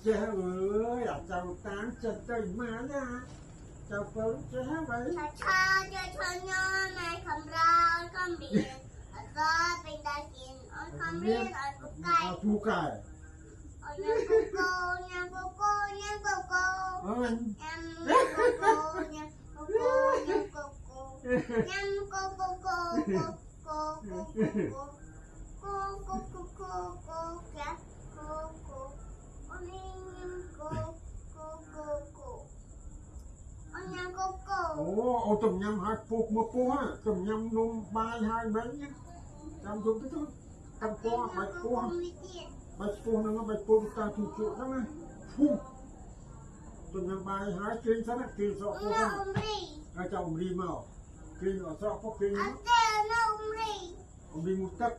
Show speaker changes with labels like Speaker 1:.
Speaker 1: chế ơi à chào tán chật trời má nha chào phấn chế vậy
Speaker 2: cha cho nhau này không ra không biển ra bên đại diện không biết ở cục cây
Speaker 1: thu cải
Speaker 2: nhà cô nhà cô cô nhà cô cô nhà cô cô nhà cô cô nhà cô cô nhà cô cô cô cô cô cô cô cô kìa cô ông nhà cô
Speaker 1: ô tụm nhầm hai phục một cô ha tụm nhầm nôm bài hai bánh nhá làm dùng cái thứ cầm qua bạch qua bạch qua nó bạch qua ta thủ trụ đó này phun tụm nhầm bài hai trên sát trên sọ cô không hai chồng đi màu trên ở sọ có trên ông đi một tấc